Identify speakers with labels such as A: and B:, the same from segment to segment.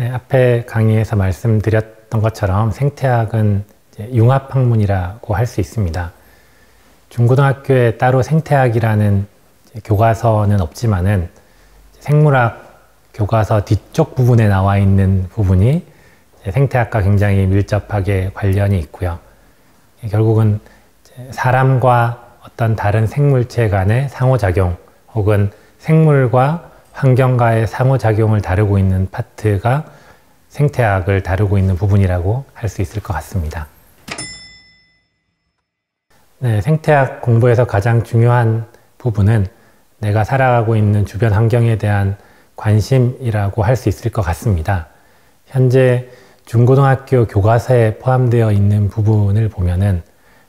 A: 네, 앞에 강의에서 말씀드렸던 것처럼 생태학은 융합학문이라고 할 수 있습니다. 중고등학교에 따로 생태학이라는 교과서는 없지만은 생물학 교과서 뒤쪽 부분에 나와 있는 부분이 생태학과 굉장히 밀접하게 관련이 있고요. 결국은 사람과 어떤 다른 생물체 간의 상호작용 혹은 생물과 환경과의 상호작용을 다루고 있는 파트가 생태학을 다루고 있는 부분이라고 할 수 있을 것 같습니다. 네, 생태학 공부에서 가장 중요한 부분은 내가 살아가고 있는 주변 환경에 대한 관심이라고 할 수 있을 것 같습니다. 현재 중고등학교 교과서에 포함되어 있는 부분을 보면은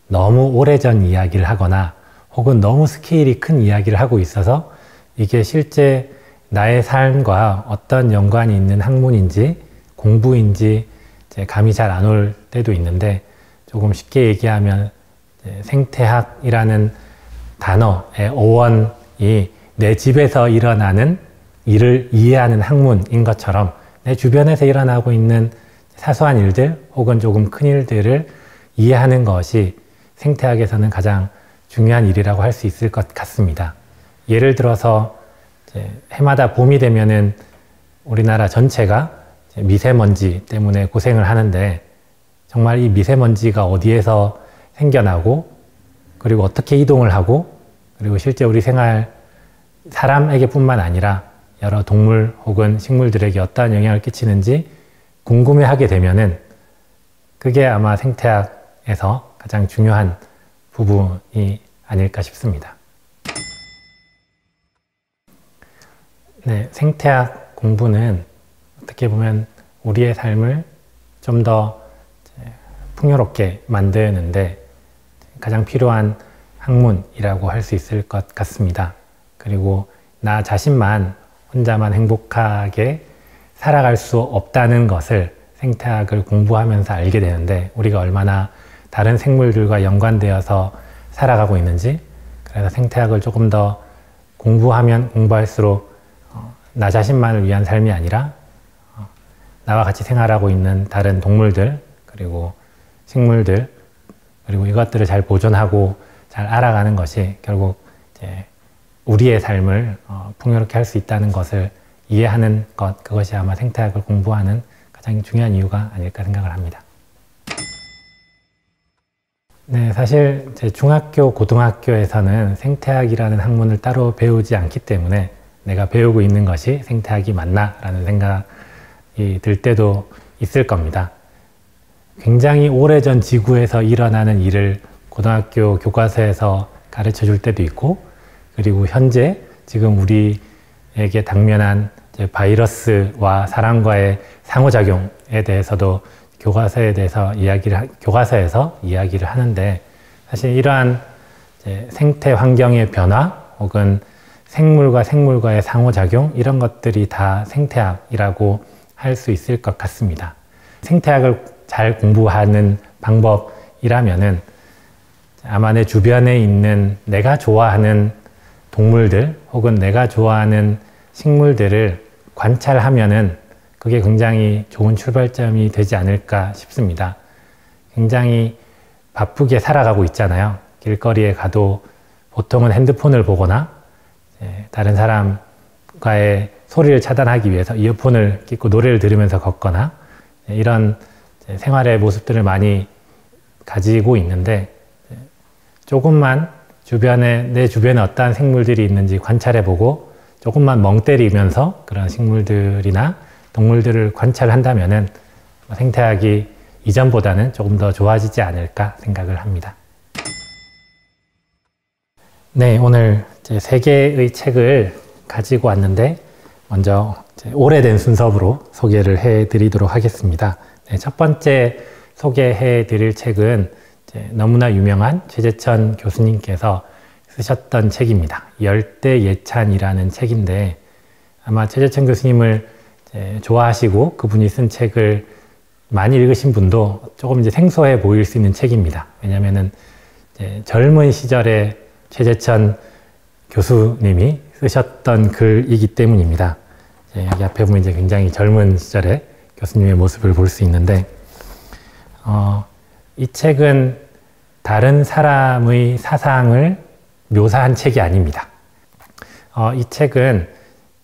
A: 너무 오래전 이야기를 하거나 혹은 너무 스케일이 큰 이야기를 하고 있어서 이게 실제 나의 삶과 어떤 연관이 있는 학문인지 공부인지 감이 잘 안 올 때도 있는데, 조금 쉽게 얘기하면 생태학이라는 단어의 어원이 내 집에서 일어나는 일을 이해하는 학문인 것처럼 내 주변에서 일어나고 있는 사소한 일들 혹은 조금 큰 일들을 이해하는 것이 생태학에서는 가장 중요한 일이라고 할 수 있을 것 같습니다. 예를 들어서 해마다 봄이 되면은 우리나라 전체가 미세먼지 때문에 고생을 하는데, 정말 이 미세먼지가 어디에서 생겨나고 그리고 어떻게 이동을 하고 그리고 실제 우리 생활 사람에게 뿐만 아니라 여러 동물 혹은 식물들에게 어떠한 영향을 끼치는지 궁금해하게 되면은 그게 아마 생태학에서 가장 중요한 부분이 아닐까 싶습니다. 네, 생태학 공부는 어떻게 보면 우리의 삶을 좀 더 풍요롭게 만드는데 가장 필요한 학문이라고 할 수 있을 것 같습니다. 그리고 나 자신만 혼자만 행복하게 살아갈 수 없다는 것을 생태학을 공부하면서 알게 되는데, 우리가 얼마나 다른 생물들과 연관되어서 살아가고 있는지, 그래서 생태학을 조금 더 공부하면 공부할수록 나 자신만을 위한 삶이 아니라 나와 같이 생활하고 있는 다른 동물들 그리고 식물들 그리고 이것들을 잘 보존하고 잘 알아가는 것이 결국 우리의 삶을 풍요롭게 할 수 있다는 것을 이해하는 것, 그것이 아마 생태학을 공부하는 가장 중요한 이유가 아닐까 생각을 합니다. 네, 사실 제 중학교, 고등학교에서는 생태학이라는 학문을 따로 배우지 않기 때문에 내가 배우고 있는 것이 생태학이 맞나? 라는 생각이 들 때도 있을 겁니다. 굉장히 오래전 지구에서 일어나는 일을 고등학교 교과서에서 가르쳐 줄 때도 있고, 그리고 현재 지금 우리에게 당면한 바이러스와 사람과의 상호작용에 대해서도 교과서에서 이야기를 하는데, 사실 이러한 생태 환경의 변화 혹은 생물과 생물과의 상호작용, 이런 것들이 다 생태학이라고 할 수 있을 것 같습니다. 생태학을 잘 공부하는 방법이라면은 아마 내 주변에 있는 내가 좋아하는 동물들 혹은 내가 좋아하는 식물들을 관찰하면은 그게 굉장히 좋은 출발점이 되지 않을까 싶습니다. 굉장히 바쁘게 살아가고 있잖아요. 길거리에 가도 보통은 핸드폰을 보거나 다른 사람과의 소리를 차단하기 위해서 이어폰을 끼고 노래를 들으면서 걷거나 이런 생활의 모습들을 많이 가지고 있는데, 조금만 내 주변에 어떠한 생물들이 있는지 관찰해보고 조금만 멍 때리면서 그런 식물들이나 동물들을 관찰한다면은 생태학이 이전보다는 조금 더 좋아지지 않을까 생각을 합니다. 네, 오늘 3개의 책을 가지고 왔는데 먼저 오래된 순서로 소개를 해드리도록 하겠습니다. 네, 첫 번째 소개해드릴 책은 너무나 유명한 최재천 교수님께서 쓰셨던 책입니다. 열대예찬이라는 책인데, 아마 최재천 교수님을 좋아하시고 그분이 쓴 책을 많이 읽으신 분도 조금 생소해 보일 수 있는 책입니다. 왜냐하면은 젊은 시절에 최재천 교수님이 쓰셨던 글이기 때문입니다. 여기 앞에 보면 굉장히 젊은 시절에 교수님의 모습을 볼 수 있는데, 이 책은 다른 사람의 사상을 묘사한 책이 아닙니다. 이 책은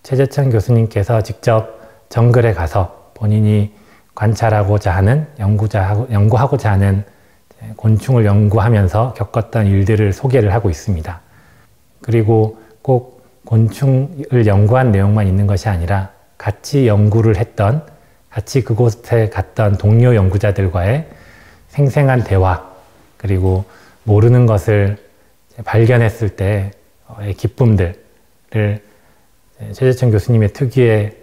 A: 최재천 교수님께서 직접 정글에 가서 본인이 관찰하고자 하는, 연구하고자 하는 곤충을 연구하면서 겪었던 일들을 소개를 하고 있습니다. 그리고 꼭 곤충을 연구한 내용만 있는 것이 아니라 같이 연구를 했던, 같이 그곳에 갔던 동료 연구자들과의 생생한 대화, 그리고 모르는 것을 발견했을 때의 기쁨들을 최재천 교수님의 특유의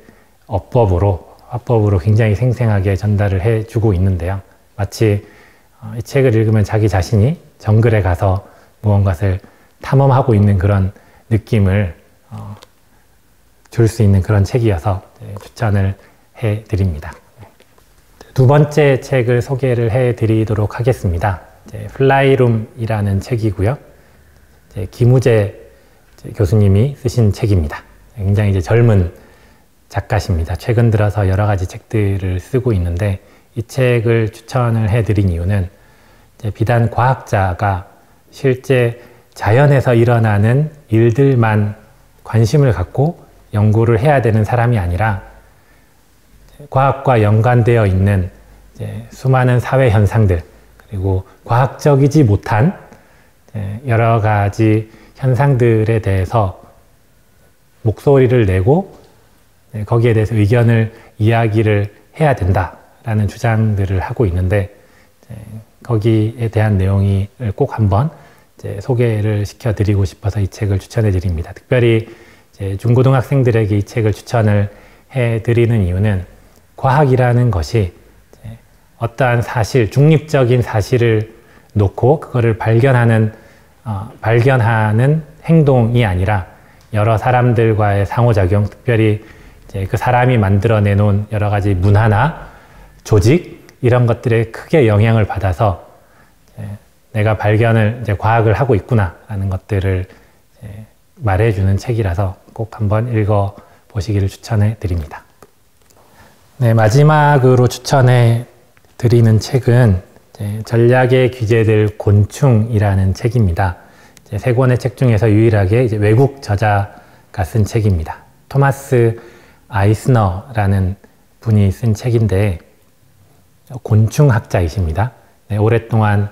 A: 화법으로 굉장히 생생하게 전달을 해주고 있는데요. 마치 이 책을 읽으면 자기 자신이 정글에 가서 무언가를 탐험하고 있는 그런 느낌을 줄 수 있는 그런 책이어서 추천을 해드립니다. 두 번째 책을 소개를 해드리도록 하겠습니다. 플라이룸이라는 책이고요. 김우재 교수님이 쓰신 책입니다. 굉장히 젊은 작가십니다. 최근 들어서 여러 가지 책들을 쓰고 있는데, 이 책을 추천을 해드린 이유는 비단 과학자가 실제 자연에서 일어나는 일들만 관심을 갖고 연구를 해야 되는 사람이 아니라 과학과 연관되어 있는 수많은 사회 현상들, 그리고 과학적이지 못한 여러 가지 현상들에 대해서 목소리를 내고 거기에 대해서 이야기를 해야 된다라는 주장들을 하고 있는데, 거기에 대한 내용을 꼭 한번 소개를 시켜드리고 싶어서 이 책을 추천해 드립니다. 특별히 중고등학생들에게 이 책을 추천을 해드리는 이유는, 과학이라는 것이 어떠한 사실, 중립적인 사실을 놓고 그거를 발견하는 행동이 아니라 여러 사람들과의 상호작용, 특별히 그 사람이 만들어내놓은 여러 가지 문화나 조직, 이런 것들에 크게 영향을 받아서 내가 과학을 하고 있구나라는 것들을 말해주는 책이라서 꼭 한번 읽어보시기를 추천해 드립니다. 네, 마지막으로 추천해 드리는 책은 전략에 귀재될 곤충이라는 책입니다. 세 권의 책 중에서 유일하게 외국 저자가 쓴 책입니다. 토마스 아이스너라는 분이 쓴 책인데, 곤충학자이십니다. 네, 오랫동안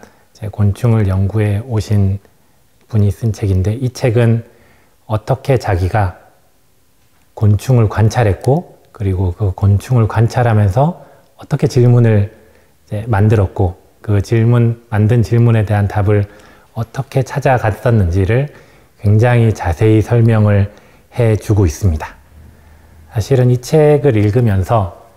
A: 곤충을 연구해 오신 분이 쓴 책인데, 이 책은 어떻게 자기가 곤충을 관찰했고, 그리고 그 곤충을 관찰하면서 어떻게 질문을 만들었고, 그 만든 질문에 대한 답을 어떻게 찾아갔었는지를 굉장히 자세히 설명을 해주고 있습니다. 사실은 이 책을 읽으면서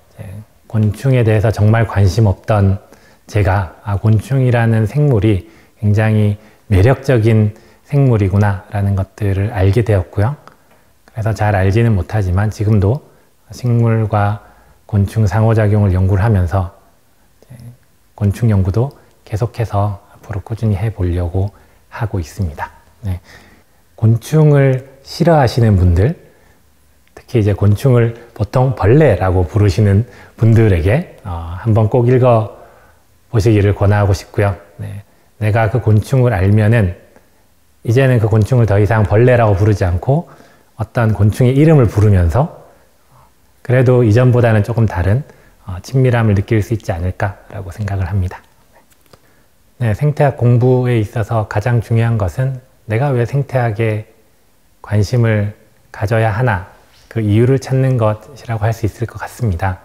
A: 곤충에 대해서 정말 관심 없던 제가 곤충이라는 생물이 굉장히 매력적인 생물이구나 라는 것들을 알게 되었고요. 그래서 잘 알지는 못하지만 지금도 식물과 곤충 상호작용을 연구를 하면서 곤충 연구도 계속해서 앞으로 꾸준히 해보려고 하고 있습니다. 네. 곤충을 싫어하시는 분들, 특히 곤충을 보통 벌레라고 부르시는 분들에게 한번 꼭 읽어보시기를 권하고 싶고요. 네. 내가 그 곤충을 알면은 이제는 그 곤충을 더 이상 벌레라고 부르지 않고 어떤 곤충의 이름을 부르면서 그래도 이전보다는 조금 다른 친밀함을 느낄 수 있지 않을까라고 생각을 합니다. 네, 생태학 공부에 있어서 가장 중요한 것은 내가 왜 생태학에 관심을 가져야 하나, 그 이유를 찾는 것이라고 할 수 있을 것 같습니다.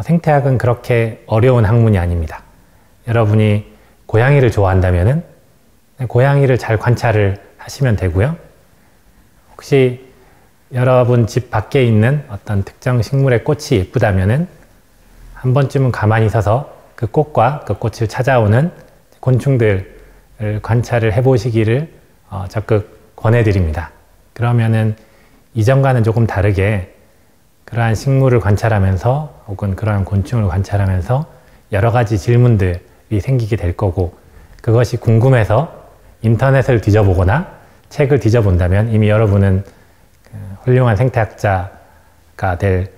A: 생태학은 그렇게 어려운 학문이 아닙니다. 여러분이 고양이를 좋아한다면은 고양이를 잘 관찰을 하시면 되고요. 혹시 여러분 집 밖에 있는 어떤 특정 식물의 꽃이 예쁘다면은 한 번쯤은 가만히 서서 그 꽃과 그 꽃을 찾아오는 곤충들을 관찰을 해보시기를 적극 권해드립니다. 그러면은 이전과는 조금 다르게 그러한 식물을 관찰하면서 혹은 그러한 곤충을 관찰하면서 여러 가지 질문들이 생기게 될 거고, 그것이 궁금해서 인터넷을 뒤져보거나 책을 뒤져본다면 이미 여러분은 훌륭한 생태학자가 될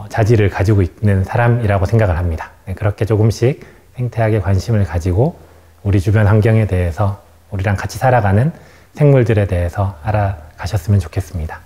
A: 자질을 가지고 있는 사람이라고 생각을 합니다. 네, 그렇게 조금씩 생태학에 관심을 가지고 우리 주변 환경에 대해서 우리랑 같이 살아가는 생물들에 대해서 알아가셨으면 좋겠습니다.